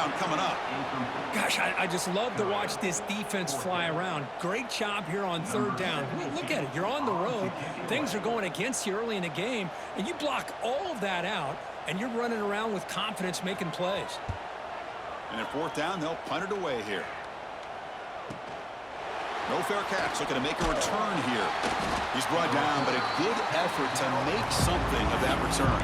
down coming up. Gosh, I just love to watch this defense fly around. Great job here on third down. Look at it. You're on the road. Things are going against you early in the game, and you block all of that out, and you're running around with confidence making plays. And at fourth down, they'll punt it away here. No fair catch. Looking to make a return here. He's brought down, but a good effort to make something of that return.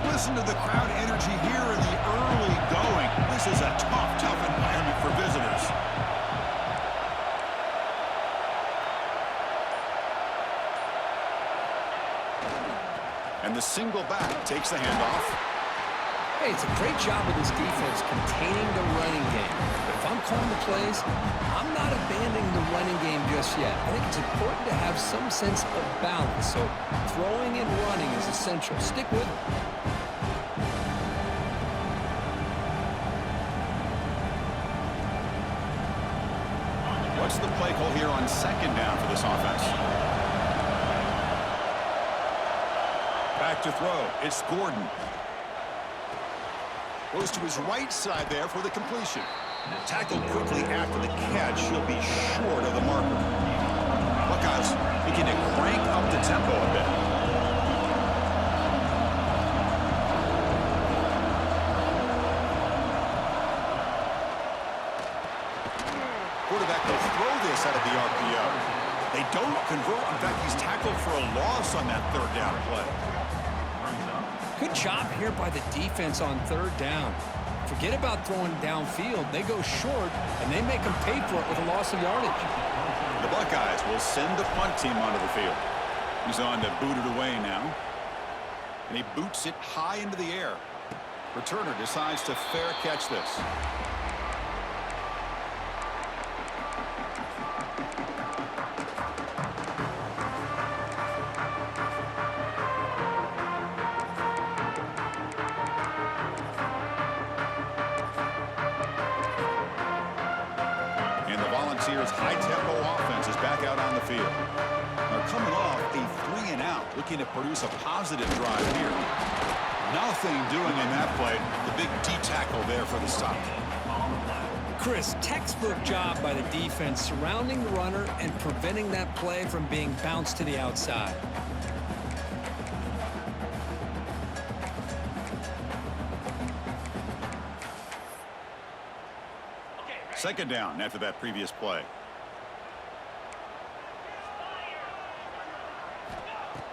Listen to the crowd energy here in the early going. This is a tough environment for visitors. And the single back takes the handoff. Hey, it's a great job of this defense containing the running game. But if I'm calling the plays, I'm not abandoning the running game just yet. I think it's important to have some sense of balance. So throwing and running is essential. Stick with it. What's the play call here on second down for this offense? Back to throw. It's Gordon. Goes to his right side there for the completion. Tackled quickly after the catch. He'll be short of the marker. Buckeyes begin to crank up the tempo a bit. Quarterback will throw this out of the RPO. They don't convert. In fact, he's tackled for a loss on that third down play. Good job here by the defense on third down. Forget about throwing downfield. They go short, and they make them pay for it with a loss of yardage. The Buckeyes will send the punt team onto the field. He's on to boot it away now. And he boots it high into the air. Returner decides to fair catch this. Volunteers' high-tempo offense is back out on the field. They're coming off a 3-and-out, looking to produce a positive drive here. Nothing doing in that play. The big D-tackle there for the stop. Chris, textbook job by the defense surrounding the runner and preventing that play from being bounced to the outside. Second down after that previous play.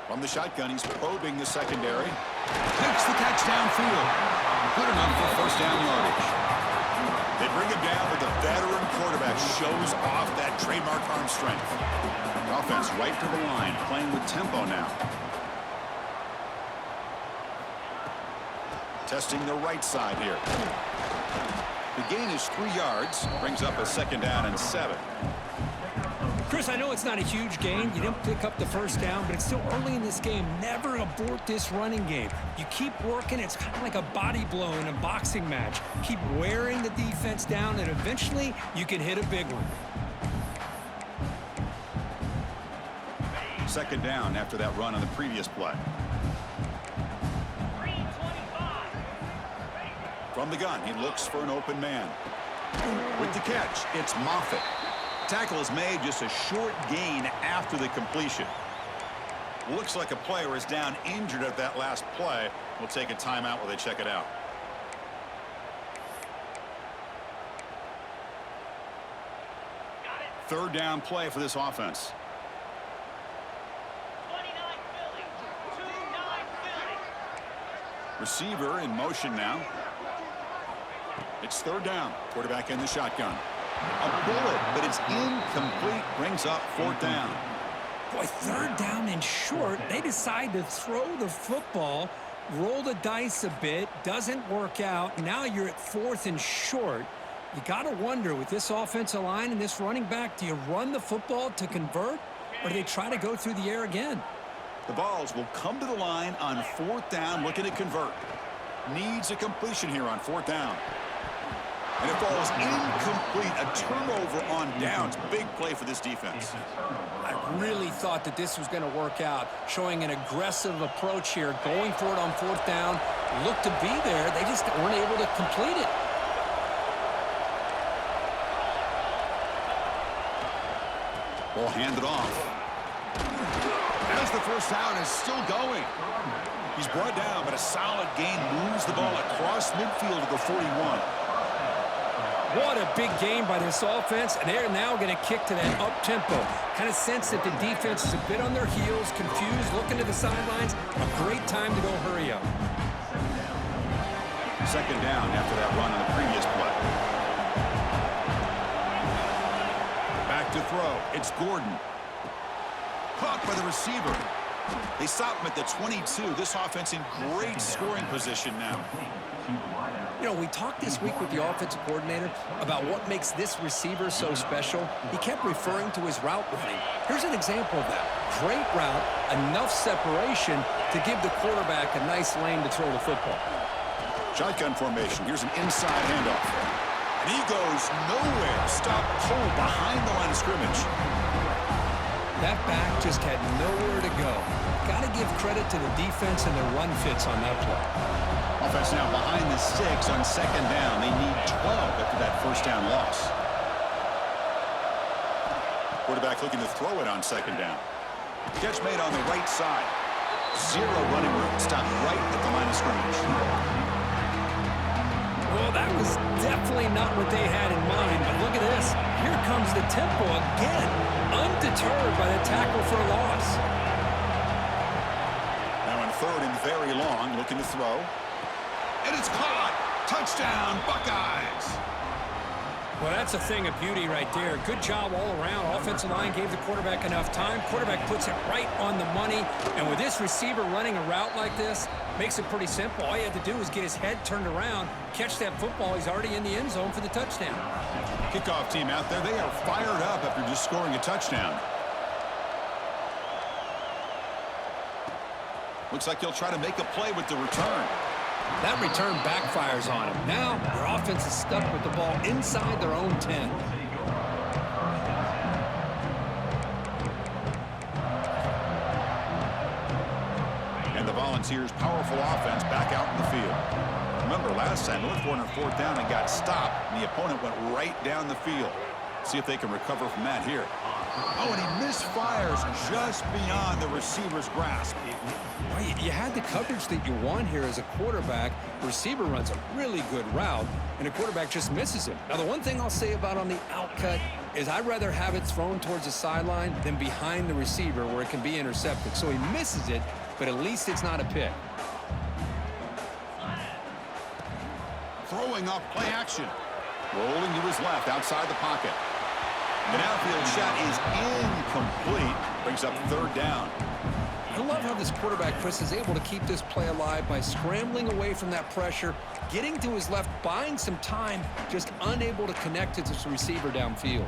From the shotgun, he's probing the secondary. Takes the catch downfield. Good enough for first down yardage. They bring him down, but the veteran quarterback shows off that trademark arm strength. Offense right to the line, playing with tempo now. Testing the right side here. The gain is 3 yards, brings up a second down and 7. Chris, I know it's not a huge gain. You didn't pick up the first down, but it's still early in this game. Never abort this running game. You keep working. It's kind of like a body blow in a boxing match. Keep wearing the defense down, and eventually you can hit a big one. Second down after that run on the previous play. From the gun, he looks for an open man. With the catch, it's Moffitt. Tackle is made, just a short gain after the completion. Looks like a player is down injured at that last play. We'll take a timeout while they check it out. Third down play for this offense. Receiver in motion now. It's third down. Quarterback in the shotgun. A bullet, but it's incomplete. Brings up fourth down. Boy, third down and short. They decide to throw the football, roll the dice a bit, doesn't work out. Now you're at fourth and short. You got to wonder, with this offensive line and this running back, do you run the football to convert, or do they try to go through the air again? The Vols will come to the line on 4th down, looking to convert. Needs a completion here on 4th down. And it falls incomplete. A turnover on downs. Big play for this defense. I really thought that this was going to work out, showing an aggressive approach here, going for it on 4th down. Looked to be there. They just weren't able to complete it. Ball handed off. As the first down is still going. He's brought down, but a solid gain moves the ball across midfield to the 41. What a big game by this offense, and they're now going to kick to that up-tempo. Kind of sense that the defense is a bit on their heels, confused, looking to the sidelines. A great time to go hurry up. 2nd down after that run on the previous play. Back to throw. It's Gordon. Caught by the receiver. They stop him at the 22. This offense in great scoring position now. You know, we talked this week with the offensive coordinator about what makes this receiver so special. He kept referring to his route running. Here's an example of that. Great route, enough separation to give the quarterback a nice lane to throw the football. Shotgun formation. Here's an inside handoff. And he goes nowhere. Stop cold behind the line of scrimmage. That back just had nowhere to go. Got to give credit to the defense and their run fits on that play. Offense now behind the 6 on 2nd down. They need 12 after that first down loss. Quarterback looking to throw it on 2nd down. Catch made on the right side. Zero running room. Stopped right at the line of scrimmage. Well, that was definitely not what they had in mind, but look at this. Here comes the tempo again, undeterred by the tackle for a loss. Now on 3rd and very long, looking to throw. And it's caught. Touchdown, Buckeyes. Well, that's a thing of beauty right there. Good job all around. Offensive line gave the quarterback enough time. Quarterback puts it right on the money. And with this receiver running a route like this, makes it pretty simple. All you have to do is get his head turned around, catch that football. He's already in the end zone for the touchdown. Kickoff team out there. They are fired up after just scoring a touchdown. Looks like he'll try to make a play with the return. That return backfires on him. Now, their offense is stuck with the ball inside their own 10. And the Volunteers' powerful offense back out in the field. Remember, last time, North Point on 4th down and got stopped, and the opponent went right down the field. See if they can recover from that here. Oh, and he misfires just beyond the receiver's grasp. Well, you had the coverage that you want here as a quarterback. The receiver runs a really good route, and the quarterback just misses him. Now, the one thing I'll say about on the outcut is I'd rather have it thrown towards the sideline than behind the receiver where it can be intercepted. So he misses it, but at least it's not a pick. Throwing off play action. Rolling to his left outside the pocket. The outfield shot is incomplete. Brings up 3rd down. I love how this quarterback, Chris, is able to keep this play alive by scrambling away from that pressure, getting to his left, buying some time, just unable to connect to this receiver downfield.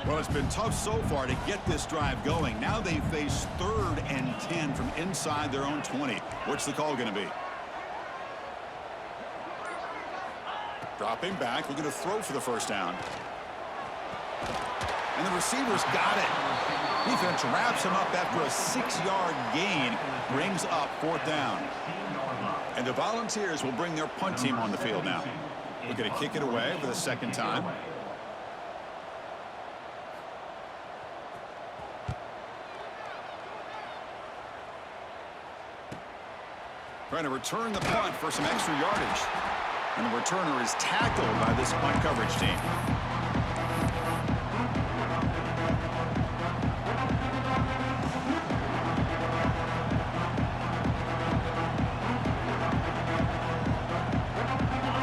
Well, it's been tough so far to get this drive going. Now they face 3rd and 10 from inside their own 20. What's the call going to be? Dropping back, looking to throw for the first down. And the receiver's got it. Defense wraps him up after a 6-yard gain. Brings up 4th down. And the Volunteers will bring their punt team on the field now. Looking to kick it away for the 2nd time. Trying to return the punt for some extra yardage. And the returner is tackled by this punt coverage team.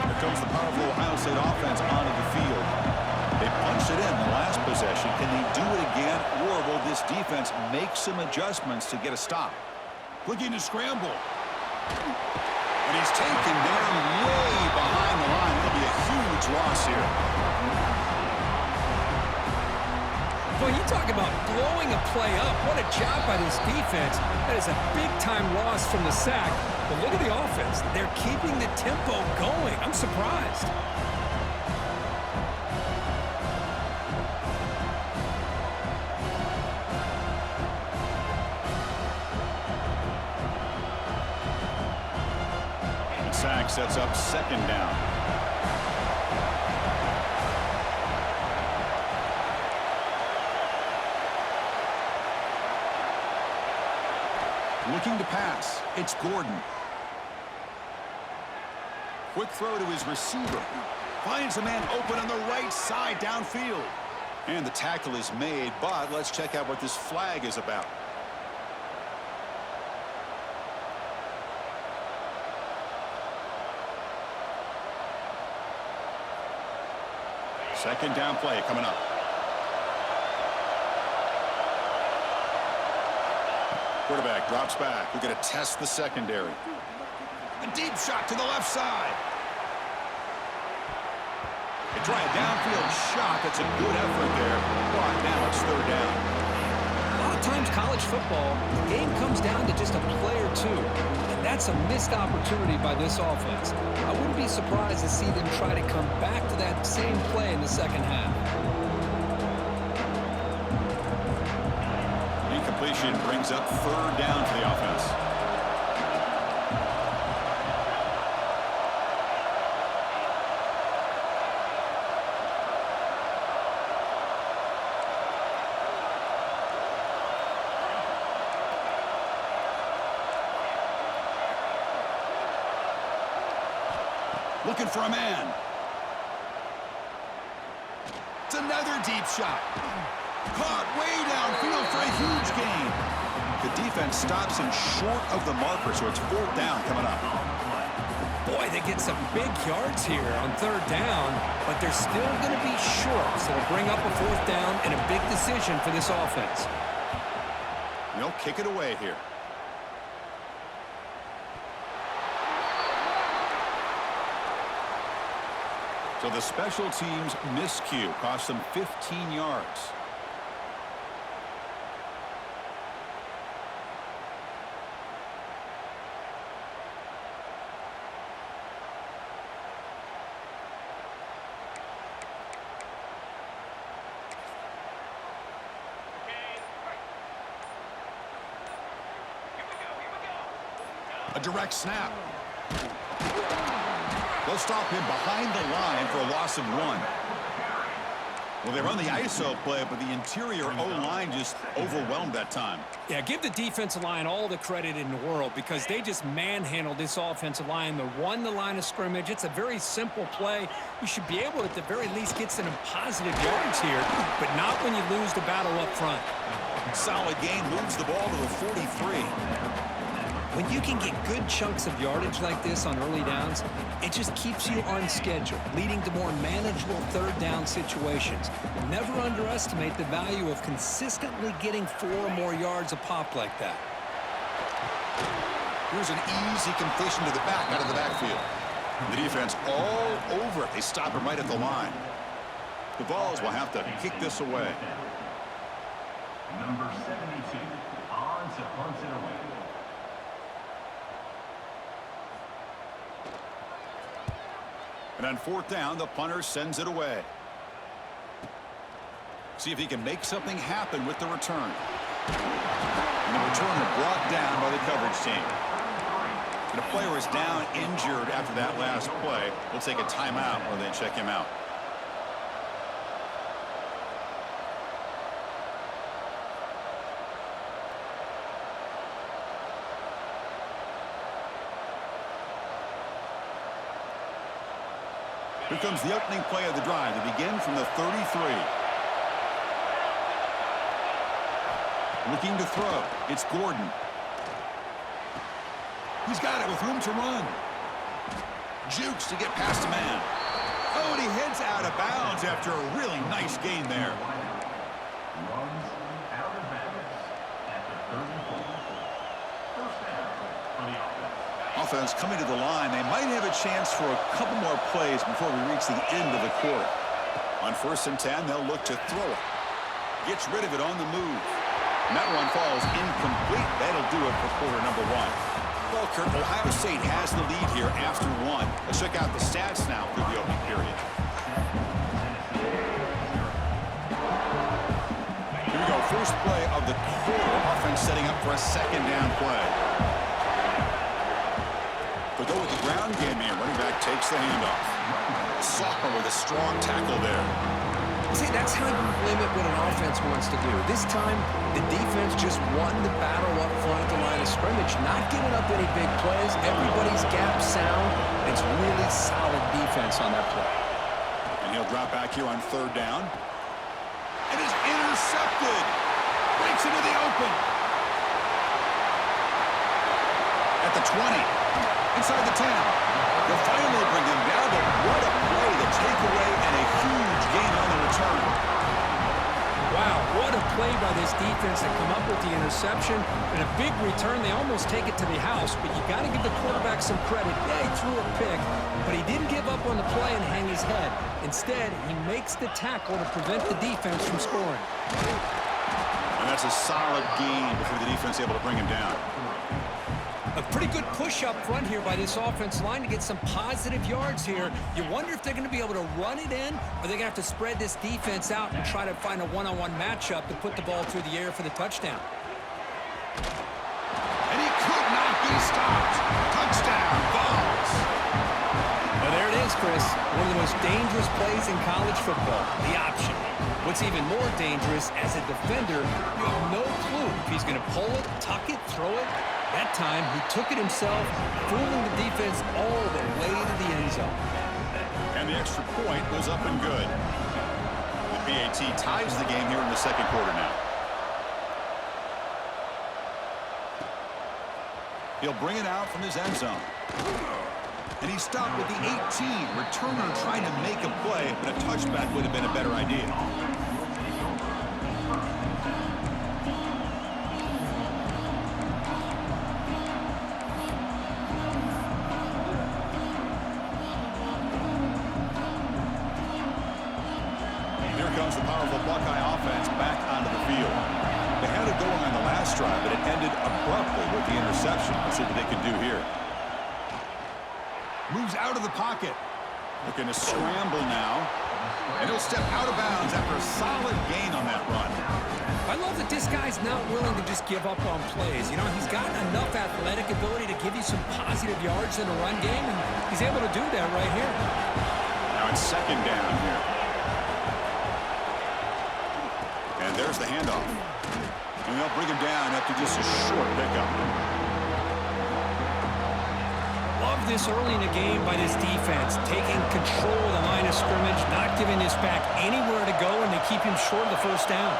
Here comes the powerful Ohio State offense onto the field. They punched it in the last possession. Can they do it again, or will this defense make some adjustments to get a stop? Looking to scramble. And he's taken down way behind the line. It'll be a huge loss here. Well, you talk about blowing a play up. What a job by this defense. That is a big-time loss from the sack. But look at the offense. They're keeping the tempo going. I'm surprised. The sack sets up second down. Looking to pass. It's Gordon. Quick throw to his receiver. Finds a man open on the right side downfield. And the tackle is made, but let's check out what this flag is about. Second down play coming up. Quarterback drops back. We're going to test the secondary. A deep shot to the left side. They try a downfield shot. That's a good effort there. But now it's third down. A lot of times college football, the game comes down to just a play or two. And that's a missed opportunity by this offense. I wouldn't be surprised to see them try to come back to that same play in the second half. Incompletion brings up third down for the offense. Looking for a man. It's another deep shot. Caught way downfield for a huge gain. The defense stops him short of the marker, so it's fourth down coming up. Boy, they get some big yards here on third down, but they're still going to be short, so they'll bring up a fourth down and a big decision for this offense. They'll kick it away here. So the special teams miscue cost them 15 yards. A direct snap. They'll stop him behind the line for a loss of 1. Well, they run the ISO play, but the interior O-line just overwhelmed that time. Yeah, give the defensive line all the credit in the world because they just manhandled this offensive line. They won the line of scrimmage. It's a very simple play. You should be able to, at the very least, get some positive yards here, but not when you lose the battle up front. Solid gain, moves the ball to the 43. When you can get good chunks of yardage like this on early downs, it just keeps you on schedule, leading to more manageable third down situations. Never underestimate the value of consistently getting 4 or more yards a pop like that. Here's an easy completion to the back out of the backfield. The defense all over it. They stop him right at the line. The Vols will have to kick this away. Number 72, Odds punts it away. And on fourth down, the punter sends it away. See if he can make something happen with the return. And the returner brought down by the coverage team. And a player is down injured after that last play. We'll take a timeout or then check him out. Here comes the opening play of the drive to begin from the 33. Looking to throw. It's Gordon. He's got it with room to run. Jukes to get past a man. Oh, and he heads out of bounds after a really nice gain there. Runs out of bounds at the 34. First down for the offense. offense coming to the line. They might have a chance for a couple more plays before we reach the end of the quarter. On 1st and 10, they'll look to throw it. Gets rid of it on the move. And that one falls incomplete. That'll do it for quarter number 1. Well, Kurt, Ohio State has the lead here after 1. Let's check out the stats now through the opening period. Here we go. First play of the quarter. Offense setting up for a 2nd down play. They go with the ground game here. Running back takes the handoff. Sophomore with a strong tackle there. See, that's how you limit what an offense wants to do. This time, the defense just won the battle up front at the line of scrimmage, not giving up any big plays. Everybody's gap sound. It's really solid defense on that play. And he'll drop back here on 3rd down. And is intercepted. Breaks into the open. At the 20. Inside the 10. They'll finally bring him down, but what a play. The takeaway and a huge gain on the return. Wow, what a play by this defense to come up with the interception and a big return. They almost take it to the house, but you got to give the quarterback some credit. Yeah, he threw a pick, but he didn't give up on the play and hang his head. Instead, he makes the tackle to prevent the defense from scoring. And that's a solid gain before the defense able to bring him down. A pretty good push up front here by this offense line to get some positive yards here. You wonder if they're going to be able to run it in, or they're going to have to spread this defense out and try to find a one-on-one matchup to put the ball through the air for the touchdown. And he could not be stopped. Touchdown, Vols. Well, there it is, Chris. One of the most dangerous plays in college football, the option. What's even more dangerous, as a defender, you have no clue if he's going to pull it, tuck it, throw it. That time, he took it himself, fooling the defense all the way to the end zone. And the extra point was up and good. The BAT ties the game here in the 2nd quarter now. He'll bring it out from his end zone. And he stopped with the 18. Returner trying to make a play, but a touchback would have been a better idea. Comes the powerful Buckeye offense back onto the field. They had it going on the last drive, but it ended abruptly with the interception. Let's see what they can do here. Moves out of the pocket. Looking to scramble now. And he'll step out of bounds after a solid gain on that run. I love that this guy's not willing to just give up on plays. You know, he's got enough athletic ability to give you some positive yards in the run game, and he's able to do that right here. Now it's 2nd down here. And there's the handoff. And they'll bring him down after just a short pickup. Love this early in the game by this defense, taking control of the line of scrimmage, not giving this back anywhere to go, and they keep him short of the 1st down.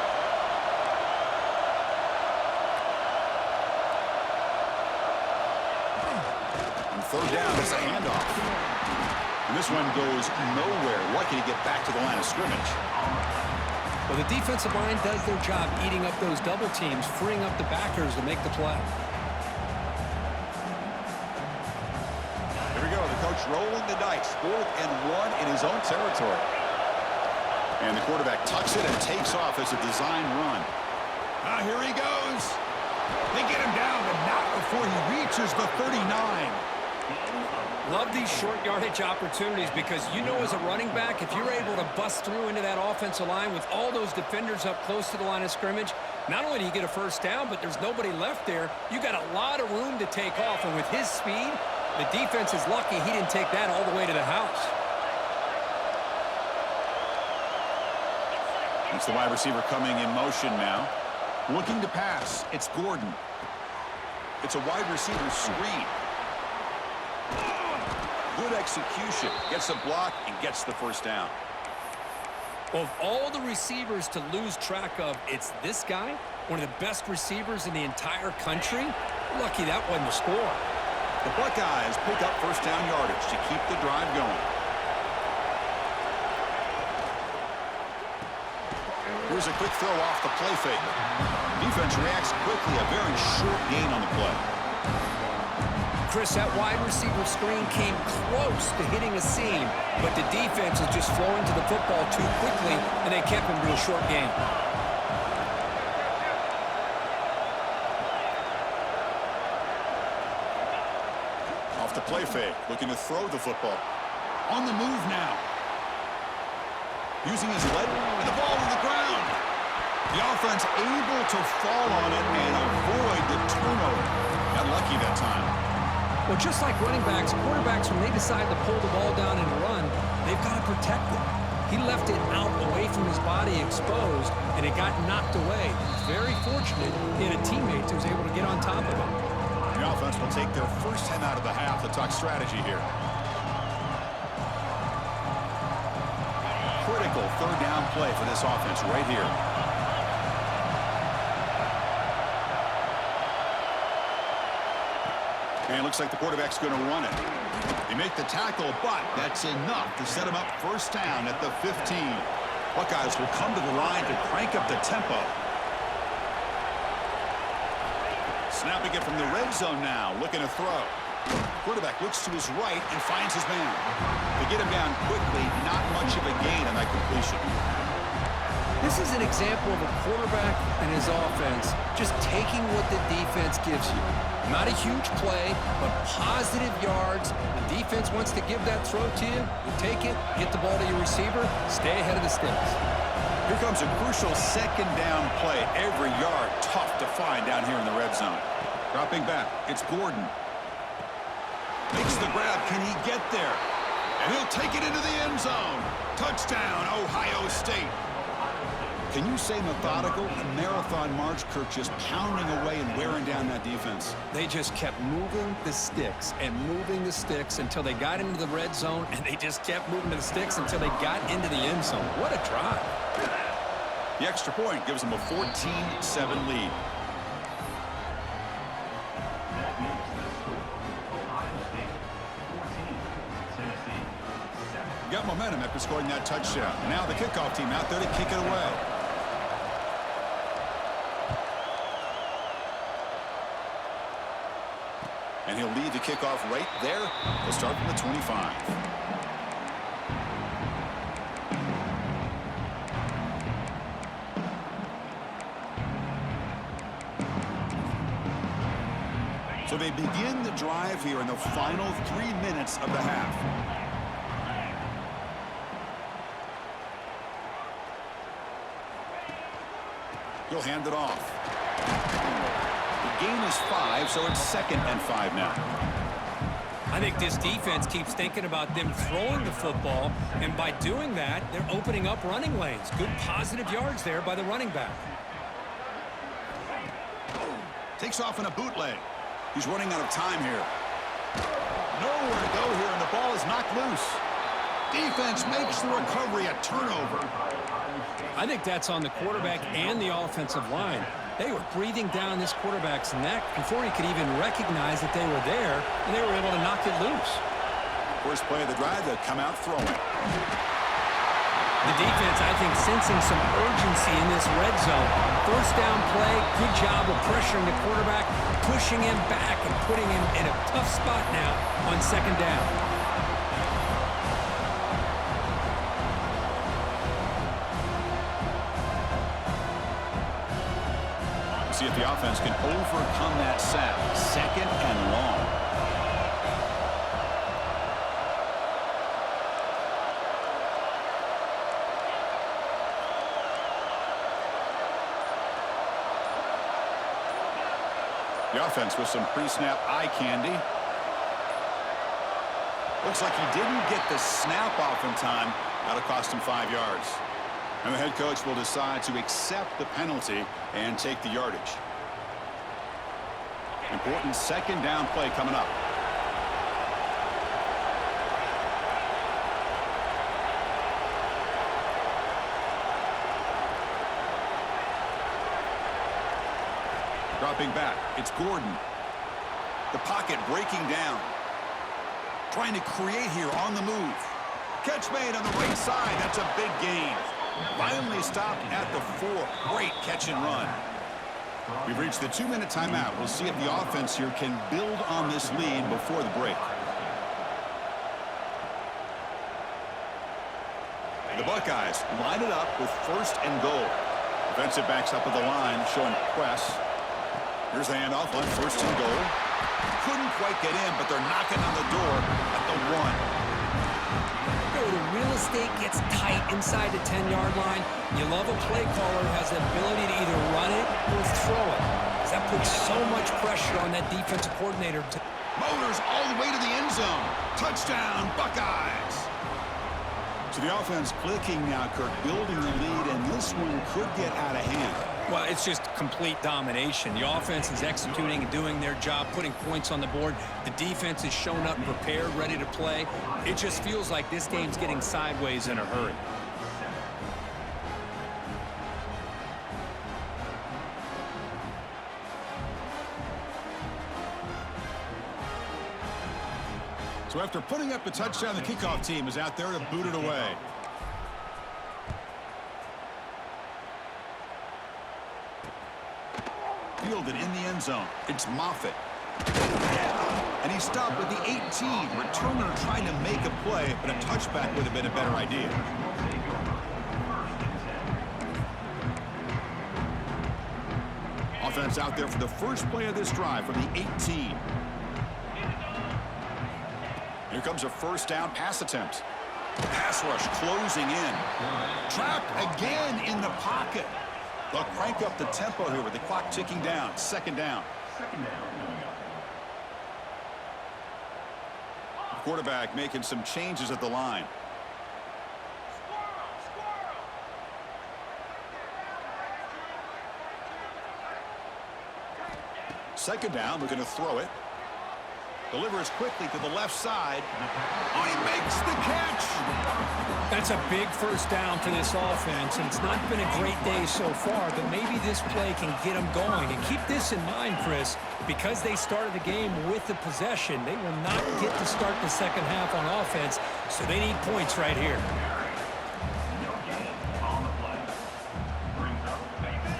On 3rd down, it's a handoff. And this one goes nowhere. Lucky to get back to the line of scrimmage. Well, the defensive line does their job eating up those double teams, freeing up the backers to make the play. Here we go. The coach rolling the dice. 4th and 1 in his own territory. And the quarterback tucks it and takes off as a design run. Here he goes. They get him down, but not before he reaches the 39. Love these short yardage opportunities because you know as a running back, if you're able to bust through into that offensive line with all those defenders up close to the line of scrimmage, not only do you get a 1st down, but there's nobody left there. You got a lot of room to take off, and with his speed, the defense is lucky he didn't take that all the way to the house. It's the wide receiver coming in motion now. Looking to pass. It's Gordon. It's a wide receiver screen. Good execution. Gets a block and gets the 1st down. Of all the receivers to lose track of, it's this guy, one of the best receivers in the entire country. Lucky that wasn't a score. The Buckeyes pick up 1st down yardage to keep the drive going. Here's a quick throw off the play fake. Defense reacts quickly. A very short gain on the play. Chris, that wide receiver screen came close to hitting a seam, but the defense was just flowing to the football too quickly, and they kept him to a short gain. Off the play fake, looking to throw the football. On the move now. Using his leg, and the ball to the ground. The offense able to fall on it and avoid the turnover. Got lucky that time. Well, just like running backs, quarterbacks, when they decide to pull the ball down and run, they've got to protect it. He left it out away from his body exposed, and it got knocked away. Very fortunate he had a teammate who was able to get on top of it. The offense will take their first 10 out of the half to talk strategy here. Critical third down play for this offense right here. And it looks like the quarterback's going to run it. They make the tackle, but that's enough to set him up first down at the 15. Buckeyes will come to the line to crank up the tempo. Snapping it from the red zone now, looking to throw. Quarterback looks to his right and finds his man. They get him down quickly, not much of a gain on that completion. This is an example of a quarterback and his offense just taking what the defense gives you. Not a huge play, but positive yards. The defense wants to give that throw to you. You take it, get the ball to your receiver, stay ahead of the sticks. Here comes a crucial second down play. Every yard tough to find down here in the red zone. Dropping back, it's Gordon. Makes the grab. Can he get there? And he'll take it into the end zone. Touchdown, Ohio State. Can you say methodical? A marathon march, Kirk, just pounding away and wearing down that defense. They just kept moving the sticks and moving the sticks until they got into the red zone, and they just kept moving the sticks until they got into the end zone. What a drive. The extra point gives them a 14-7 lead. That makes the score Ohio State 14, Tennessee 7. Got momentum after scoring that touchdown. Now the kickoff team out there to kick it away. And he'll lead the kickoff right there. He'll start from the 25. So they begin the drive here in the final 3 minutes of the half. He'll hand it off. The gain is 5, so it's 2nd and 5 now. I think this defense keeps thinking about them throwing the football, and by doing that, they're opening up running lanes. Good positive yards there by the running back. Takes off in a bootleg. He's running out of time here. Nowhere to go here, and the ball is knocked loose. Defense makes the recovery a turnover. I think that's on the quarterback and the offensive line. They were breathing down this quarterback's neck before he could even recognize that they were there, and they were able to knock it loose. First play of the drive, they'll come out throwing. The defense, I think, sensing some urgency in this red zone. First down play, good job of pressuring the quarterback, pushing him back and putting him in a tough spot now on second down. See if the offense can overcome that sack. 2nd and long. The offense with some pre-snap eye candy. Looks like he didn't get the snap off in time. That'll cost him 5 yards. And the head coach will decide to accept the penalty and take the yardage. Important second down play coming up. Dropping back, it's Gordon. The pocket breaking down. Trying to create here on the move. Catch made on the right side. That's a big gain. Finally stopped at the 4. Great catch and run. We've reached the 2-minute timeout. We'll see if the offense here can build on this lead before the break. The Buckeyes line it up with 1st and goal. Defensive backs up at the line, showing press. Here's the handoff on 1st and goal. Couldn't quite get in, but they're knocking on the door at the 1. The real estate gets tight inside the 10-yard line. You love a play caller who has the ability to either run it or throw it. That puts so much pressure on that defensive coordinator. Motors all the way to the end zone. Touchdown, Buckeyes. So the offense clicking now, Kirk, building the lead, and this one could get out of hand. Well, it's just complete domination. The offense is executing and doing their job, putting points on the board. The defense is showing up prepared, ready to play. It just feels like this game's getting sideways in a hurry. So after putting up a touchdown, the kickoff team is out there to boot it away. Fielded in the end zone. It's Moffitt. And he stopped with the 18. Returner trying to make a play, but a touchback would have been a better idea. Offense out there for the first play of this drive from the 18. Here comes a 1st down pass attempt. Pass rush closing in. Trapped again in the pocket. They'll crank up the tempo here with the clock ticking down. 2nd down. Quarterback making some changes at the line. Second down, we're going to throw it. Delivers quickly to the left side. Oh, he makes the catch. That's a big 1st down for this offense, and it's not been a great day so far, but maybe this play can get them going. And keep this in mind, Chris, because they started the game with the possession, they will not get to start the second half on offense, so they need points right here.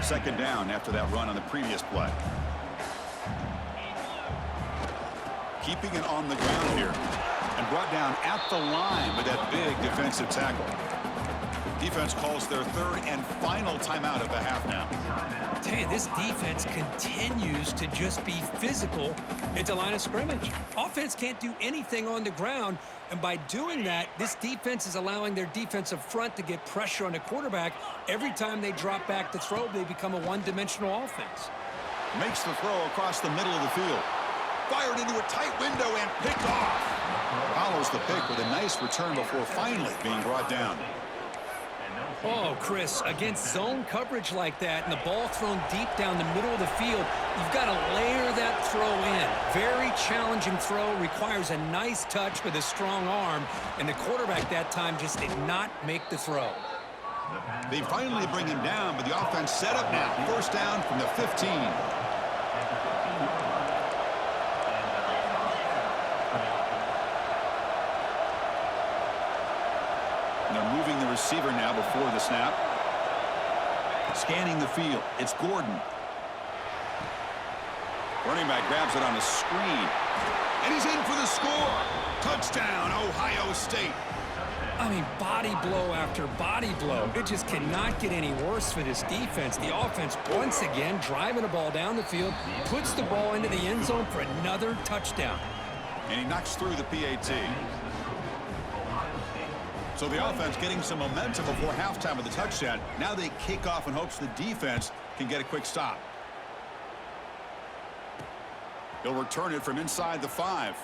2nd down after that run on the previous play. Keeping it on the ground here and brought down at the line with that big defensive tackle. Defense calls their 3rd and final timeout of the half now. I tell you, this defense continues to just be physical at the line of scrimmage. Offense can't do anything on the ground, and by doing that, this defense is allowing their defensive front to get pressure on the quarterback. Every time they drop back to throw, they become a one-dimensional offense. Makes the throw across the middle of the field. Fired into a tight window and picked off. Follows the pick with a nice return before finally being brought down. Oh, Chris, against zone coverage like that and the ball thrown deep down the middle of the field, you've got to layer that throw in. Very challenging throw, requires a nice touch with a strong arm, and the quarterback that time just did not make the throw. They finally bring him down, but the offense set up now. 1st down from the 15. And they're moving the receiver now before the snap. Scanning the field. It's Gordon. Running back grabs it on a screen. And he's in for the score. Touchdown, Ohio State. I mean, body blow after body blow. It just cannot get any worse for this defense. The offense, once again, driving the ball down the field, puts the ball into the end zone for another touchdown. And he knocks through the PAT. So the offense getting some momentum before halftime with the touchdown. Now they kick off in hopes the defense can get a quick stop. He'll return it from inside the 5.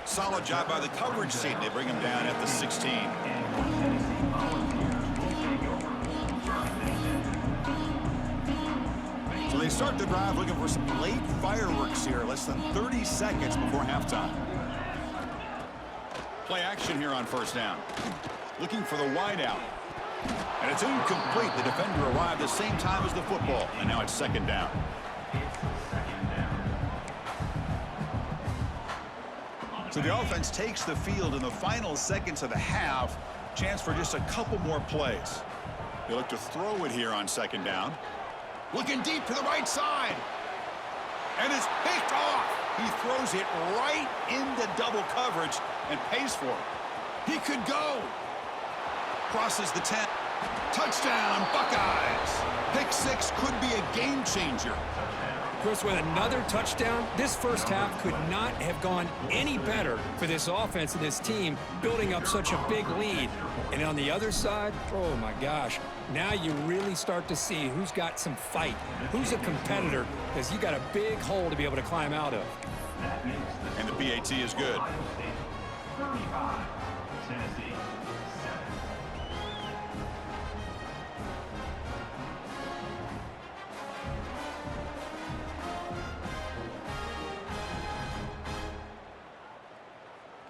Solid job by the coverage team. They bring him down at the 16. So they start the drive looking for some late fireworks here. Less than 30 seconds before halftime. Play action here on 1st down. Looking for the wide out. And it's incomplete. The defender arrived the same time as the football. And now it's 2nd down. So the offense takes the field in the final seconds of the half. Chance for just a couple more plays. They look to throw it here on 2nd down. Looking deep to the right side. And it's picked off. He throws it right into double coverage and pays for it. He could go. Crosses the 10. Touchdown, Buckeyes. Pick six could be a game changer. Chris, with another touchdown, this first half could not have gone any better for this offense and this team, building up such a big lead. And on the other side, oh my gosh, now you really start to see who's got some fight, who's a competitor, because you got a big hole to be able to climb out of. And the PAT is good. 35, Tennessee 7.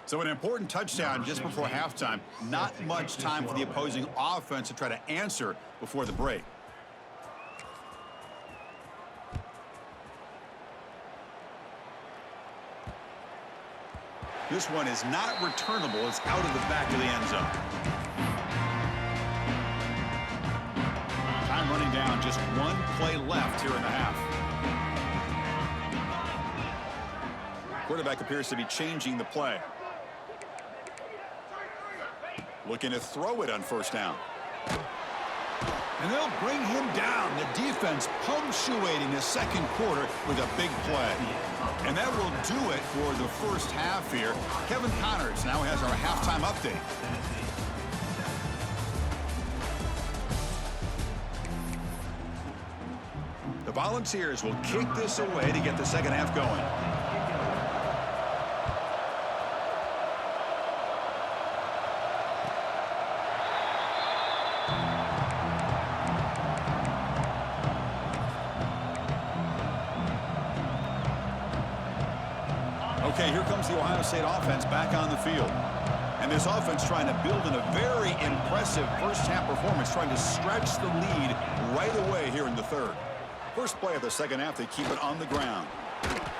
So an important touchdown just before halftime. Not much time for the opposing offense to try to answer before the break. This one is not returnable. It's out of the back of the end zone. Time running down. Just one play left here in the half. Quarterback appears to be changing the play. Looking to throw it on first down. And they'll bring him down. The defense punctuating the second quarter with a big play. And that will do it for the first half here. Kevin Connors now has our halftime update. The Volunteers will kick this away to get the second half going. Okay, here comes the Ohio State offense back on the field. And this offense trying to build in a very impressive first-half performance, trying to stretch the lead right away here in the third. First play of the second half, they keep it on the ground.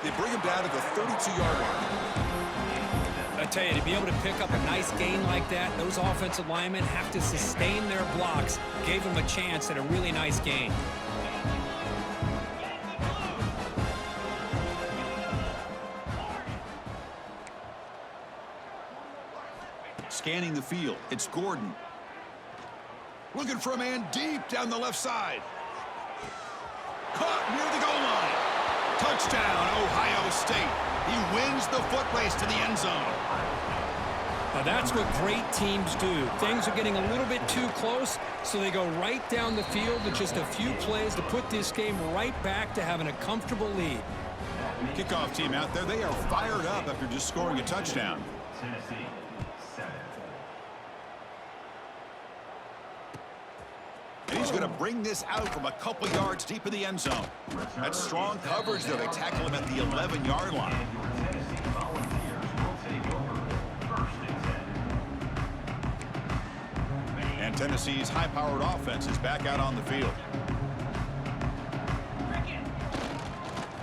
They bring him down to the 32-yard line. I tell you, to be able to pick up a nice gain like that, those offensive linemen have to sustain their blocks. Gave them a chance at a really nice gain. Scanning the field, it's Gordon. Looking for a man deep down the left side. Caught near the goal line. Touchdown, Ohio State. He wins the foot race to the end zone. Now that's what great teams do. Things are getting a little bit too close, so they go right down the field with just a few plays to put this game right back to having a comfortable lead. Kickoff team out there, they are fired up after just scoring a touchdown. Tennessee 7. And he's going to bring this out from a couple yards deep in the end zone. That's strong coverage there. They tackle him at the 11-yard line. Your Tennessee Volunteers will take over 1st and 10. And Tennessee's high-powered offense is back out on the field.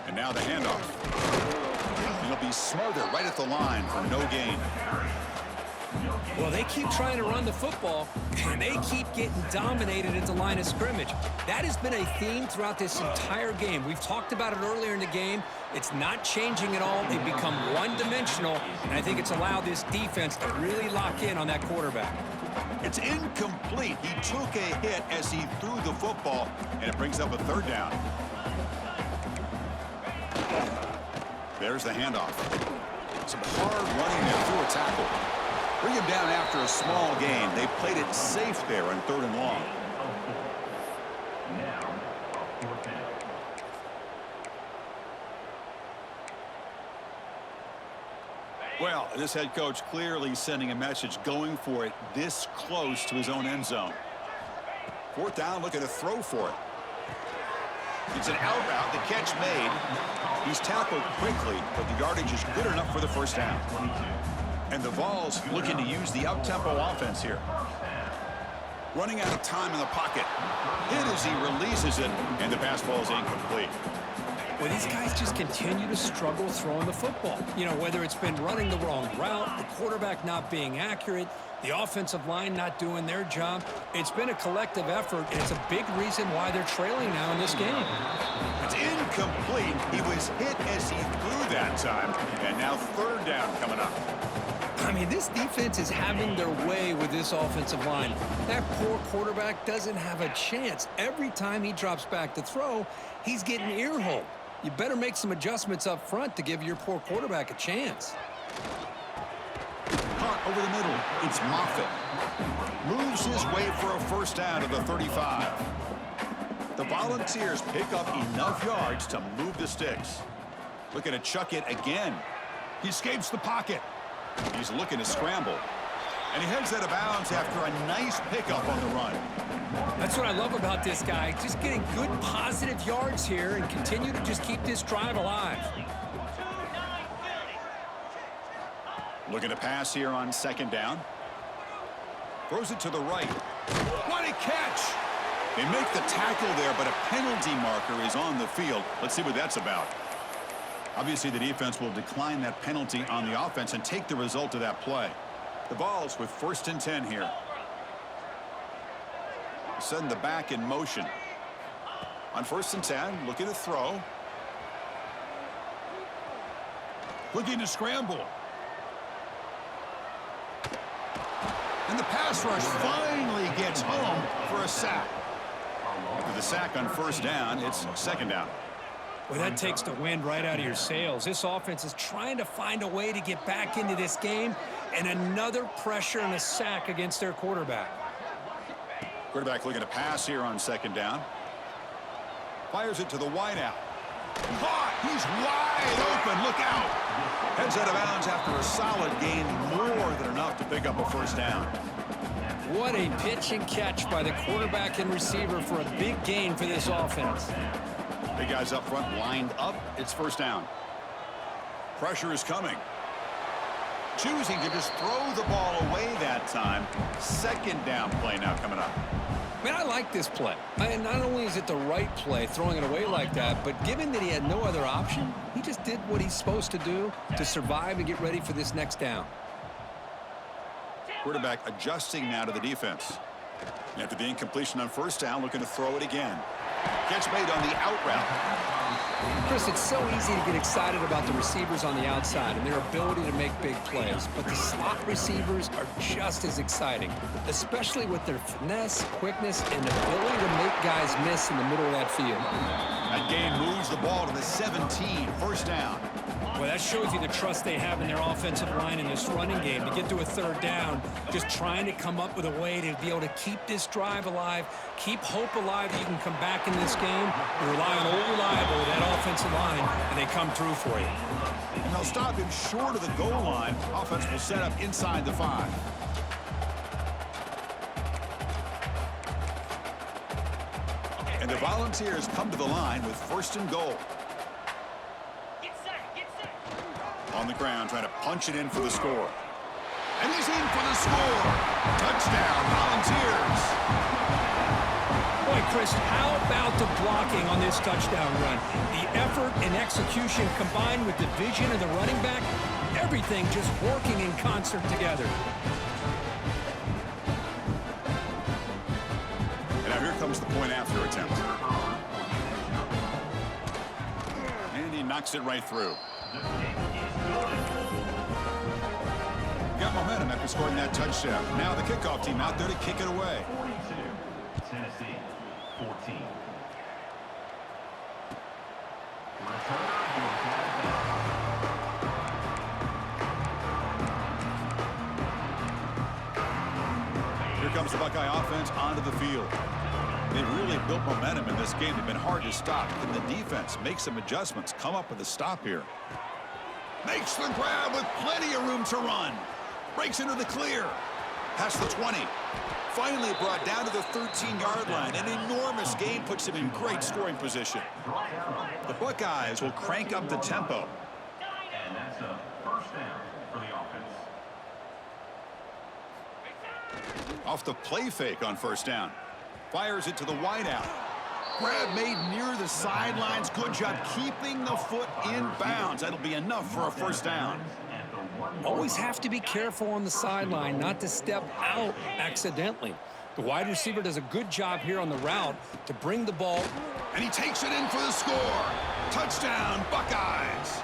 And now the handoff. And he'll be smothered right at the line for no gain. Well, they keep trying to run the football, and they keep getting dominated at the line of scrimmage. That has been a theme throughout this entire game. We've talked about it earlier in the game. It's not changing at all. They've become one-dimensional, and I think it's allowed this defense to really lock in on that quarterback. It's incomplete. He took a hit as he threw the football, and it brings up a third down. There's the handoff. Some hard running there through a tackle. Bring him down after a small gain. They played it safe there on 3rd and long. Now, 4th down. Well, this head coach clearly sending a message, going for it this close to his own end zone. 4th down, looking to throw for it. It's an out route, the catch made. He's tackled quickly, but the yardage is good enough for the first down. And the Vols looking to use the up-tempo offense here. Running out of time in the pocket. Hit as he releases it, and the pass ball is incomplete. Well, these guys just continue to struggle throwing the football. You know, whether it's been running the wrong route, the quarterback not being accurate, the offensive line not doing their job. It's been a collective effort, and it's a big reason why they're trailing now in this game. It's incomplete. He was hit as he threw that time, and now third down coming up. I mean, this defense is having their way with this offensive line. That poor quarterback doesn't have a chance. Every time he drops back to throw, he's getting ear-holed. You better make some adjustments up front to give your poor quarterback a chance. Caught over the middle. It's Moffitt. Moves his way for a first down to the 35. The Volunteers pick up enough yards to move the sticks. Looking to chuck it again. He escapes the pocket. He's looking to scramble. And he heads out of bounds after a nice pickup on the run. That's what I love about this guy. Just getting good positive yards here and continue to just keep this drive alive. Looking to pass here on second down. Throws it to the right. What a catch! They make the tackle there, but a penalty marker is on the field. Let's see what that's about. Obviously, the defense will decline that penalty on the offense and take the result of that play. The ball's with 1st and 10 here. Send the back in motion. On 1st and 10, looking to throw. Looking to scramble. And the pass rush finally gets home for a sack. After the sack on 1st down, it's 2nd down. Well, that takes the wind right out of your sails. This offense is trying to find a way to get back into this game, and another pressure and a sack against their quarterback. Quarterback looking to pass here on 2nd down. Fires it to the wideout. Caught! He's wide open. Look out! Heads out of bounds after a solid gain, more than enough to pick up a 1st down. What a pitch and catch by the quarterback and receiver for a big gain for this offense. Big guys up front lined up. It's 1st down. Pressure is coming. Choosing to just throw the ball away that time. 2nd down play now coming up. Man, I like this play. And not only is it the right play, throwing it away like that, but given that he had no other option, he just did what he's supposed to do to survive and get ready for this next down. Quarterback adjusting now to the defense. After the incompletion on 1st down, looking to throw it again. Catch made on the out route. Chris, it's so easy to get excited about the receivers on the outside and their ability to make big plays, but the slot receivers are just as exciting, especially with their finesse, quickness, and ability to make guys miss in the middle of that field. That game moves the ball to the 17, 1st down. Well, that shows you the trust they have in their offensive line in this running game to get to a 3rd down, just trying to come up with a way to be able to keep this drive alive, keep hope alive that you can come back in this game. You rely on Old Reliable, that offensive line, and they come through for you. And they'll stop him short of the goal line. Offense will set up inside the 5. And the Volunteers come to the line with 1st and goal. On the ground, trying to punch it in for the score. And he's in for the score. Touchdown, Volunteers. Boy, Chris, how about the blocking on this touchdown run? The effort and execution combined with the vision of the running back, everything just working in concert together. And now here comes the point after attempt. And he knocks it right through. Got momentum after scoring that touchdown. Now the kickoff team out there to kick it away. 42, Tennessee, 14. Here comes the Buckeye offense onto the field. They've really built momentum in this game. They've been hard to stop. Can the defense make some adjustments, come up with a stop here? Makes the grab with plenty of room to run. Breaks into the clear. Past the 20. Finally brought down to the 13-yard line. An enormous gain puts him in great scoring position. The Buckeyes will crank up the tempo. And that's a 1st down for the offense. Off the play fake on 1st down. Fires it to the wideout. Grab made near the sidelines. Good job keeping the foot in bounds. That'll be enough for a first down. Always have to be careful on the sideline not to step out accidentally. The wide receiver does a good job here on the route to bring the ball. And he takes it in for the score. Touchdown, Buckeyes.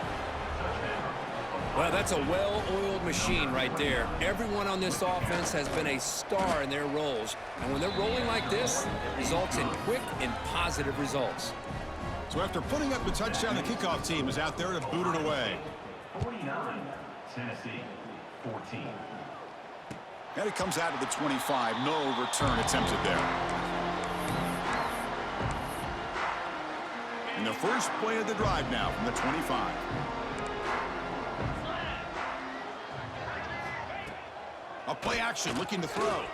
Well, that's a well-oiled machine right there. Everyone on this offense has been a star in their roles. And when they're rolling like this, it results in quick and positive results. So after putting up the touchdown, the kickoff team is out there to boot it away. 49, Tennessee, 14. And it comes out of the 25. No return attempted there. And the first play of the drive now from the 25. A play action looking to throw.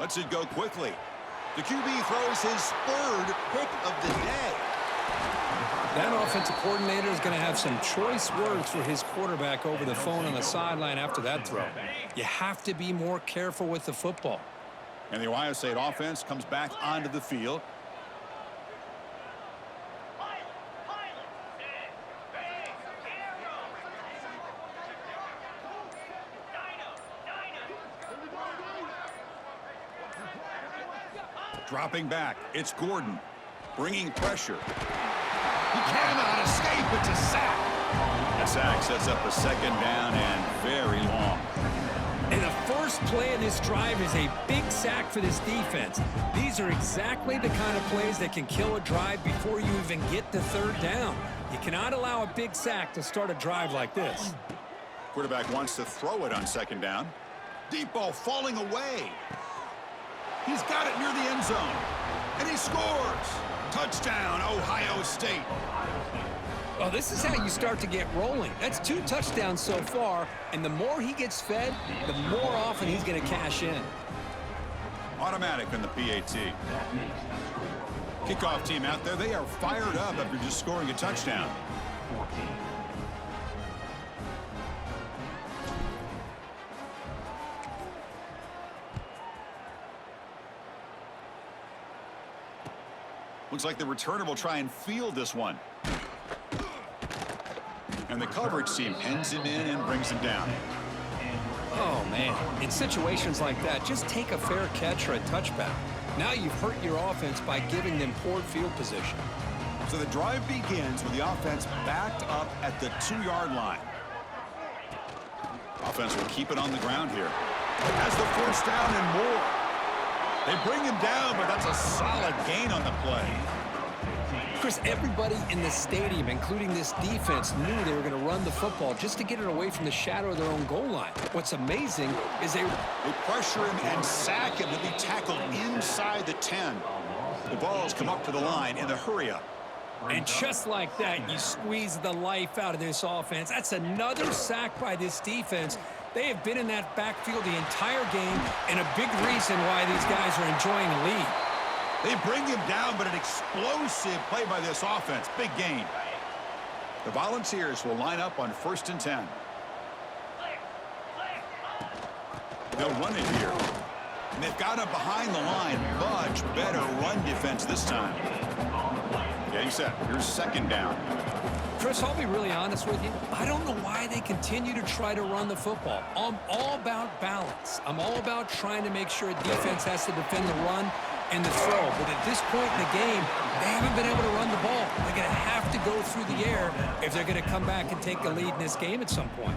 Lets it go quickly. The QB throws his third pick of the day. That offensive coordinator is going to have some choice words for his quarterback over the phone on the sideline after that throw. You have to be more careful with the football. And the Ohio State offense comes back onto the field. Dropping back, it's Gordon, bringing pressure. He cannot escape, it's a sack. A sack sets up a second down and very long. And the first play of this drive is a big sack for this defense. These are exactly the kind of plays that can kill a drive before you even get to third down. You cannot allow a big sack to start a drive like this. Quarterback wants to throw it on second down. Deep ball falling away. He's got it near the end zone. And he scores. Touchdown, Ohio State. Well, this is how you start to get rolling. That's 2 touchdowns so far, and the more he gets fed, the more often he's going to cash in. Automatic on the PAT. Kickoff team out there, they are fired up after just scoring a touchdown. 14. Looks like the returner will try and field this one. And the coverage team pins him in and brings him down. Oh, man. In situations like that, just take a fair catch or a touchback. Now you've hurt your offense by giving them poor field position. So the drive begins with the offense backed up at the 2-yard line. Offense will keep it on the ground here. Has the first down and more. They bring him down, but that's a solid gain on the play. Chris, everybody in the stadium, including this defense, knew they were going to run the football just to get it away from the shadow of their own goal line. What's amazing is they pressure him and sack him to be tackled inside the 10. The balls come up to the line in the hurry-up. And just like that, you squeeze the life out of this offense. That's another sack by this defense. They have been in that backfield the entire game, and a big reason why these guys are enjoying a lead. They bring him down, but an explosive play by this offense. Big gain. The Volunteers will line up on 1st and 10. They'll run it here. And they've got him behind the line. Much better run defense this time. Getting set. Here's second down. Chris, I'll be really honest with you. I don't know why they continue to try to run the football. I'm all about balance. I'm all about trying to make sure a defense has to defend the run and the throw. But at this point in the game, they haven't been able to run the ball. They're going to have to go through the air if they're going to come back and take the lead in this game at some point.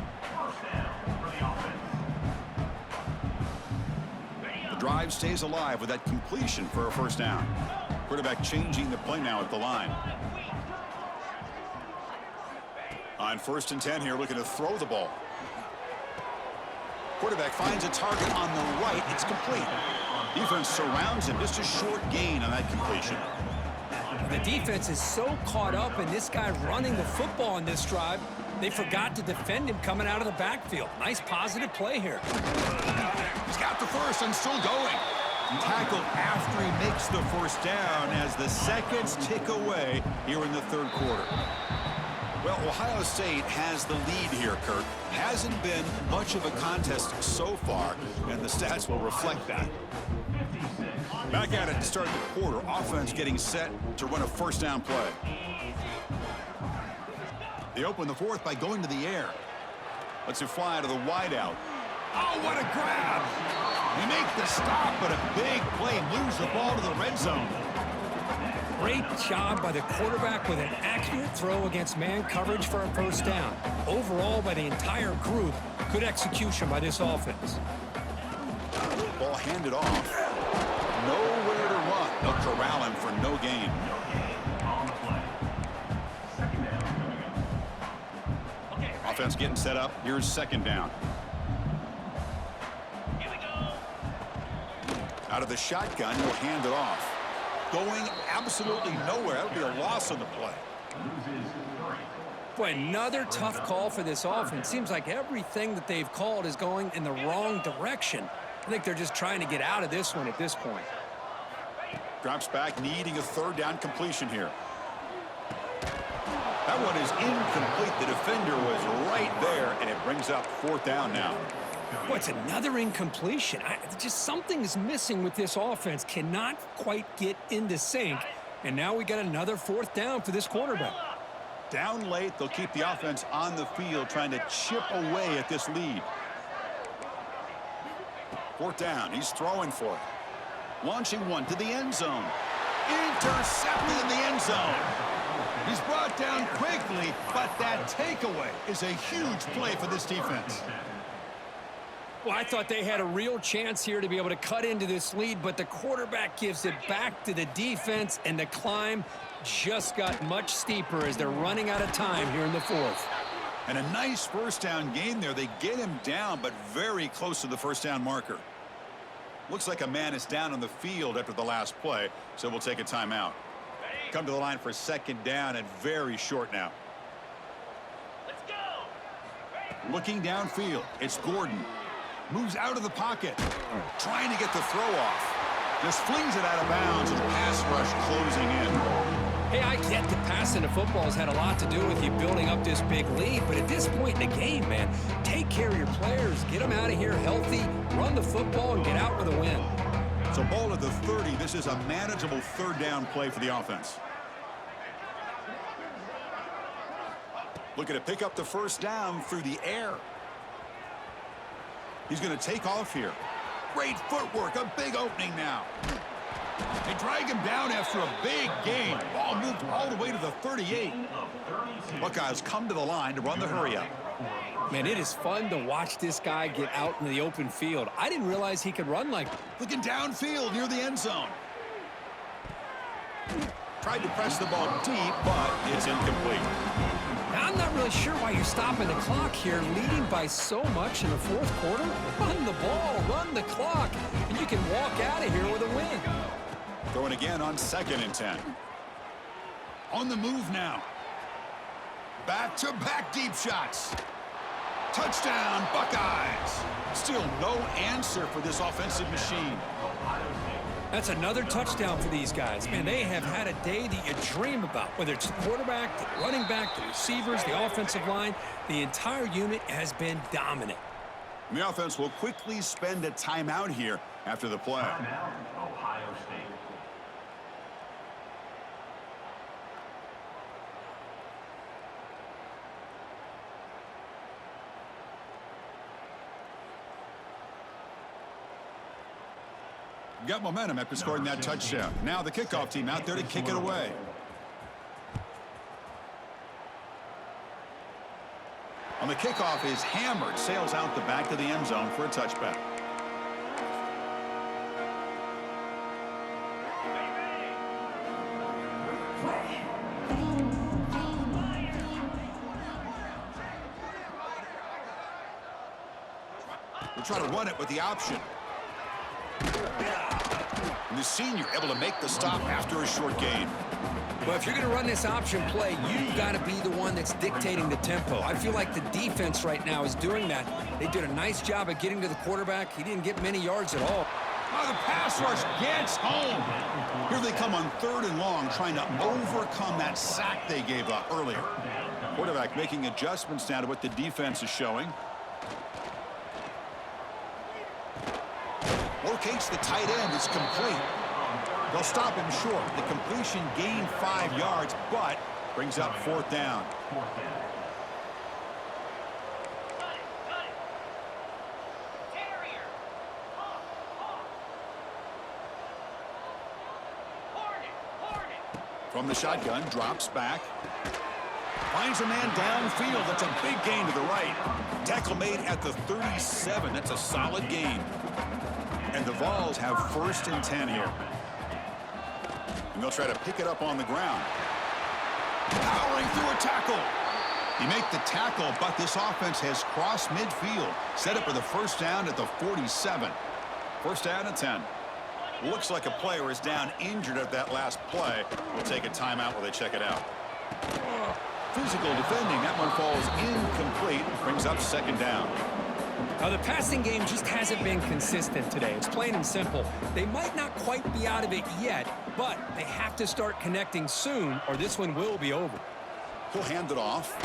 The drive stays alive with that completion for a first down. Quarterback changing the play now at the line. On 1st and 10 here, looking to throw the ball. Quarterback finds a target on the right. It's complete. Defense surrounds him. Just a short gain on that completion. The defense is so caught up in this guy running the football on this drive, they forgot to defend him coming out of the backfield. Nice positive play here. He's got the first and still going. Tackled after he makes the first down as the seconds tick away here in the third quarter. Well, Ohio State has the lead here, Kirk. Hasn't been much of a contest so far, and the stats will reflect that. 56. Back at it to start the quarter. Offense getting set to run a first down play. They open the fourth by going to the air. Lets it fly to the wideout. Oh, what a grab! They make the stop, but a big play moves the ball to the red zone. Great job by the quarterback with an accurate throw against man coverage for a first down. Overall, by the entire group, good execution by this offense. Ball handed off. Nowhere to run. They'll corral him for no gain. On the play. Second down. Offense getting set up. Here's second down. Here we go. Out of the shotgun, he'll hand it off. Going absolutely nowhere. That would be a loss on the play. Loses 3. Boy, another tough call for this offense. Seems like everything that they've called is going in the wrong direction. I think they're just trying to get out of this one at this point. Drops back, needing a third down completion here. That one is incomplete. The defender was right there, and it brings up fourth down now. Boy, it's another incompletion. Just something is missing with this offense. Cannot quite get into sync. And now we got another fourth down for this quarterback. Down late, they'll keep the offense on the field, trying to chip away at this lead. Fourth down, he's throwing for it. Launching one to the end zone. Intercepted in the end zone. He's brought down quickly, but that takeaway is a huge play for this defense. Well, I thought they had a real chance here to be able to cut into this lead, but the quarterback gives it back to the defense, and the climb just got much steeper as they're running out of time here in the fourth. And a nice first down gain there. They get him down, but very close to the first down marker. Looks like a man is down on the field after the last play, so we'll take a timeout. Come to the line for second down and very short now. Let's go. Looking downfield, it's Gordon. Moves out of the pocket, trying to get the throw off. Just flings it out of bounds and pass rush closing in. Hey, I get that passing the football has had a lot to do with you building up this big lead, but at this point in the game, man, take care of your players, get them out of here healthy, run the football, and get out with a win. So ball at the 30. This is a manageable third down play for the offense. Looking to pick up the first down through the air. He's going to take off here. Great footwork, a big opening now. They drag him down after a big gain. Ball moved all the way to the 38. Buckeyes come to the line to run the hurry up. Man, it is fun to watch this guy get out in the open field. I didn't realize he could run like that. Looking downfield near the end zone. Tried to press the ball deep, but it's incomplete. Now, I'm not really sure why you're stopping the clock here, leading by so much in the fourth quarter. Run the ball, run the clock, and you can walk out of here with a win. Throwing again on 2nd and 10. On the move now. Back-to-back deep shots. Touchdown, Buckeyes. Still no answer for this offensive machine. That's another touchdown for these guys. Man, they have had a day that you dream about, whether it's the quarterback, the running back, the receivers, the offensive line. The entire unit has been dominant. And the offense will quickly spend a timeout here after the play. Timeout, Ohio State. Got momentum after scoring that touchdown. Now the kickoff team out there to kick it away. On the kickoff is hammered, sails out the back of the end zone for a touchback. We'll try to run it with the option. And the senior able to make the stop after a short gain. Well, if you're going to run this option play, you've got to be the one that's dictating the tempo. I feel like the defense right now is doing that. They did a nice job of getting to the quarterback. He didn't get many yards at all. Oh, the pass rush gets home. Here they come on 3rd and long, trying to overcome that sack they gave up earlier. Quarterback making adjustments now to what the defense is showing. Locates the tight end. It's complete. They'll stop him short. The completion gained 5 yards, but brings up 4th down. Fourth down. From the shotgun, drops back. Finds a man downfield. That's a big gain to the right. Tackle made at the 37. That's a solid gain. And the Vols have 1st and 10 here. And they'll try to pick it up on the ground. Powering through a tackle. You make the tackle, but this offense has crossed midfield. Set up for the 1st down at the 47. 1st down and 10. Looks like a player is down injured at that last play. We'll take a timeout while they check it out. Physical defending. That one falls incomplete. Brings up 2nd down. Now, the passing game just hasn't been consistent today. It's plain and simple. They might not quite be out of it yet, but they have to start connecting soon, or this one will be over. He'll hand it off.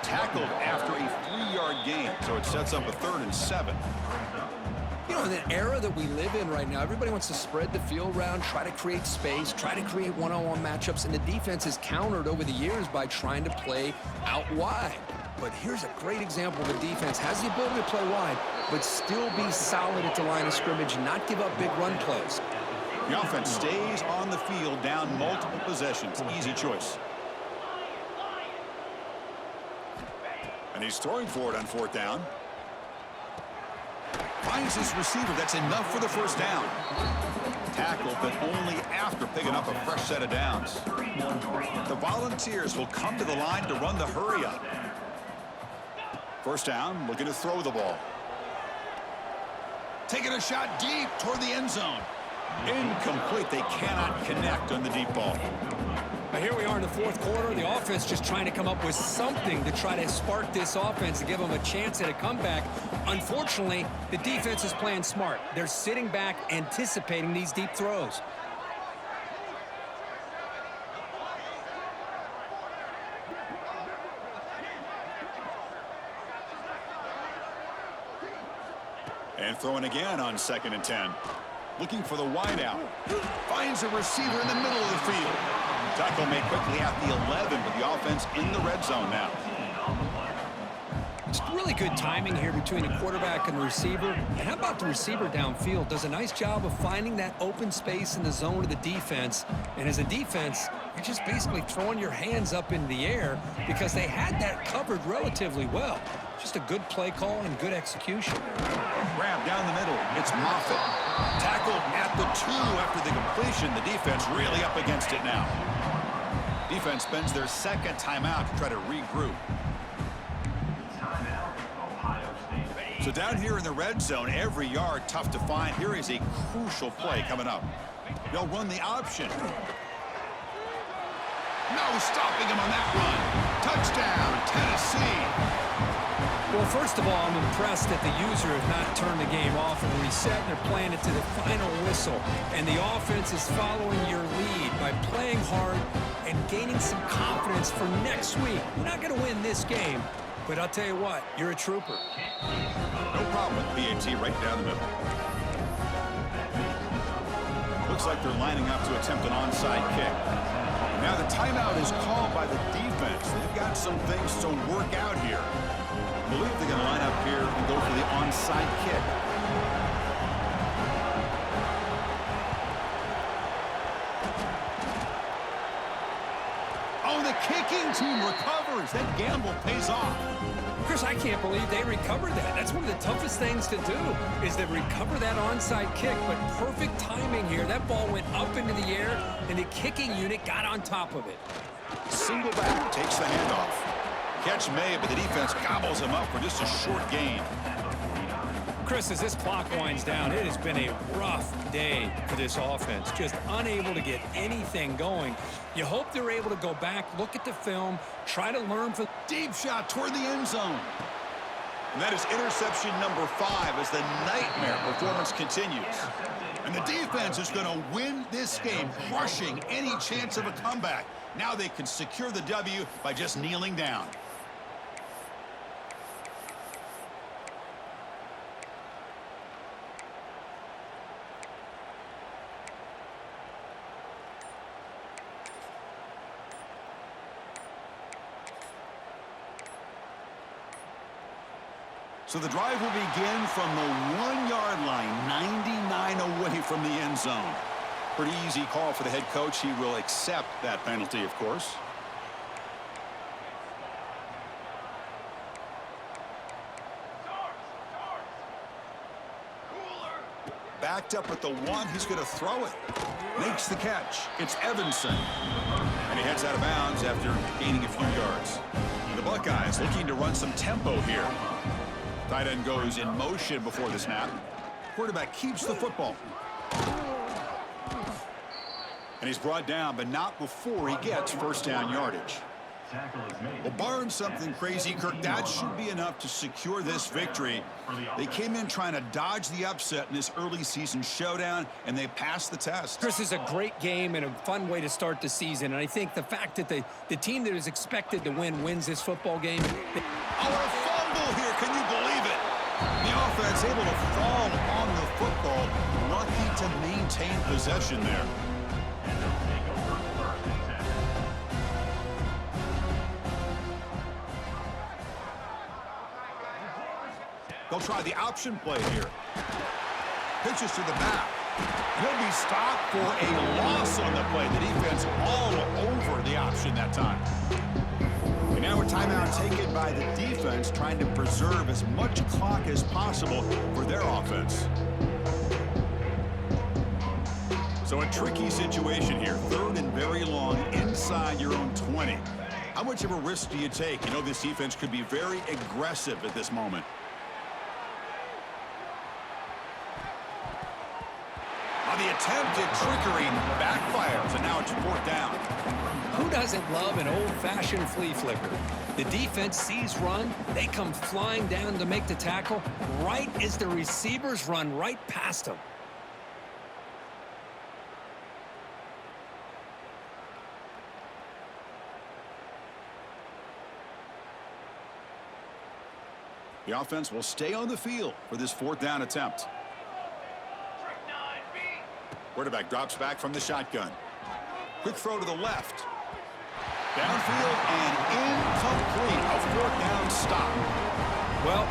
Tackled after a 3-yard gain, so it sets up a 3rd and 7. You know, in the era that we live in right now, everybody wants to spread the field around, try to create space, try to create one-on-one matchups, and the defense is countered over the years by trying to play out wide. But here's a great example of a defense has the ability to play wide, but still be solid at the line of scrimmage, not give up big run plays. The offense stays on the field, down multiple possessions. Easy choice. And he's throwing for it on 4th down. Finds his receiver. That's enough for the 1st down. Tackled, but only after picking up a fresh set of downs. The Volunteers will come to the line to run the hurry up. 1st down, looking to throw the ball. Taking a shot deep toward the end zone. Incomplete. They cannot connect on the deep ball. Now here we are in the 4th quarter. The offense just trying to come up with something to try to spark this offense to give them a chance at a comeback. Unfortunately, the defense is playing smart. They're sitting back, anticipating these deep throws. And throwing again on 2nd and 10. Looking for the wideout. Finds a receiver in the middle of the field. Tackle made quickly at the 11, but the offense in the red zone now. It's really good timing here between the quarterback and the receiver. And how about the receiver downfield? Does a nice job of finding that open space in the zone of the defense. And as a defense, you're just basically throwing your hands up in the air because they had that covered relatively well. Just a good play call and good execution. Grab down the middle. It's Moffitt. Tackled at the 2 after the completion. The defense really up against it now. Defense spends their 2nd timeout to try to regroup. So down here in the red zone, every yard tough to find. Here is a crucial play coming up. They'll run the option. No stopping him on that run. Touchdown, Tennessee. Well, first of all, I'm impressed that the user has not turned the game off and reset. They're playing it to the final whistle. And the offense is following your lead by playing hard and gaining some confidence for next week. You're not going to win this game, but I'll tell you what, you're a trooper. No problem with PAT right down the middle. Looks like they're lining up to attempt an onside kick. Now the timeout is called by the defense. They've got some things to work out here. I believe they're going to line up here and go for the onside kick. Oh, the kicking team recovers. That gamble pays off. Chris, I can't believe they recovered that. That's one of the toughest things to do, is to recover that onside kick. But perfect timing here. That ball went up into the air, and the kicking unit got on top of it. Single back takes the handoff. Catch made, but the defense gobbles him up for just a short gain. Chris, as this clock winds down, it has been a rough day for this offense. Just unable to get anything going. You hope they're able to go back, look at the film, try to learn from... Deep shot toward the end zone. And that is interception number 5 as the nightmare performance continues. And the defense is going to win this game, crushing any chance of a comeback. Now they can secure the W by just kneeling down. So the drive will begin from the 1-yard line, 99 away from the end zone. Pretty easy call for the head coach. He will accept that penalty, of course. Backed up at the 1. He's going to throw it. Makes the catch. It's Evanson. And he heads out of bounds after gaining a few yards. The Buckeyes looking to run some tempo here. Tight end goes in motion before the snap. Quarterback keeps the football. And he's brought down, but not before he gets first down yardage. Well, barring something crazy, Kirk, that should be enough to secure this victory. They came in trying to dodge the upset in this early season showdown, and they passed the test. Chris, is a great game and a fun way to start the season. And I think the fact that the team that is expected to win wins this football game. Oh, a fumble here. Can you believe it? The offense able to fall on the football. Lucky to maintain possession there. They'll try the option play here. Pitches to the back. He'll be stopped for a loss on the play. The defense all over the option that time. And now a timeout taken by the defense, trying to preserve as much clock as possible for their offense. So a tricky situation here. 3rd and very long inside your own 20. How much of a risk do you take? You know this defense could be very aggressive at this moment. The attempted trickery backfires, and now it's 4th down. Who doesn't love an old-fashioned flea flicker? The defense sees run. They come flying down to make the tackle right as the receivers run right past them. The offense will stay on the field for this 4th down attempt. Quarterback drops back from the shotgun. Quick throw to the left. Downfield and incomplete. A 4th down stop. Well,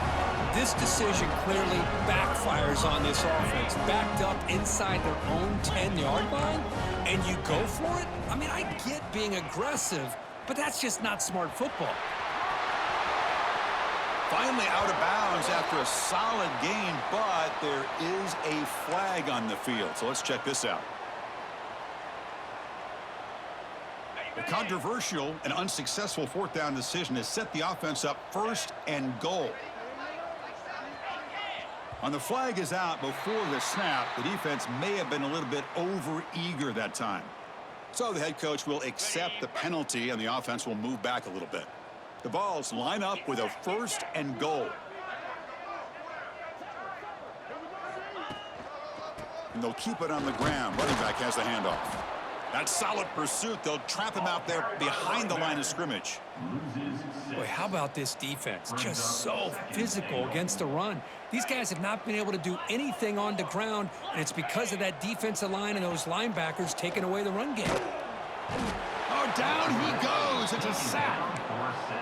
this decision clearly backfires on this offense. Backed up inside their own 10-yard line, and you go for it? I mean, I get being aggressive, but that's just not smart football. Finally out of bounds after a solid gain, but there is a flag on the field. So let's check this out. A controversial and unsuccessful 4th down decision has set the offense up 1st and goal. On the flag is out before the snap. The defense may have been a little bit over-eager that time. So the head coach will accept the penalty, and the offense will move back a little bit. The Vols line up with a 1st and goal. And they'll keep it on the ground. Running back has the handoff. That's solid pursuit. They'll trap him out there behind the line of scrimmage. Boy, how about this defense? Just so physical against the run. These guys have not been able to do anything on the ground, and it's because of that defensive line and those linebackers taking away the run game. Oh, down he goes. It's a sack.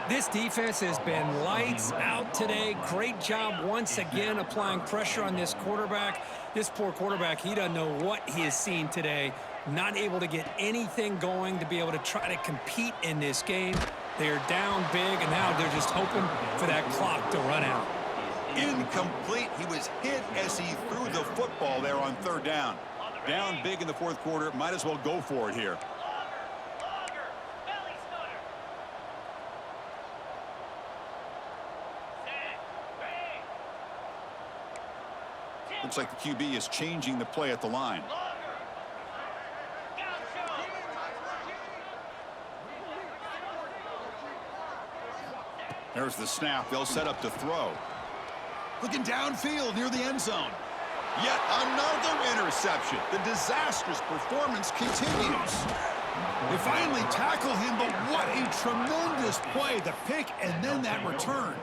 This defense has been lights out today. Great job once again applying pressure on this quarterback. This poor quarterback, he doesn't know what he has seen today. Not able to get anything going to be able to try to compete in this game. They're down big, and now they're just hoping for that clock to run out. Incomplete. He was hit as he threw the football there on 3rd down. Down big in the 4th quarter. Might as well go for it here. Looks like the QB is changing the play at the line. There's the snap. They'll set up to throw. Looking downfield near the end zone. Yet another interception. The disastrous performance continues. They finally tackle him, but what a tremendous play. The pick and then that return.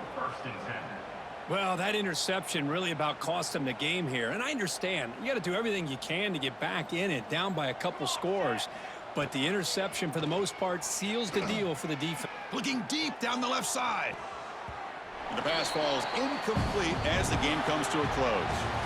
Well, that interception really about cost them the game here. And I understand. You got to do everything you can to get back in it, down by a couple scores. But the interception, for the most part, seals the deal for the defense. Looking deep down the left side. The pass falls incomplete as the game comes to a close.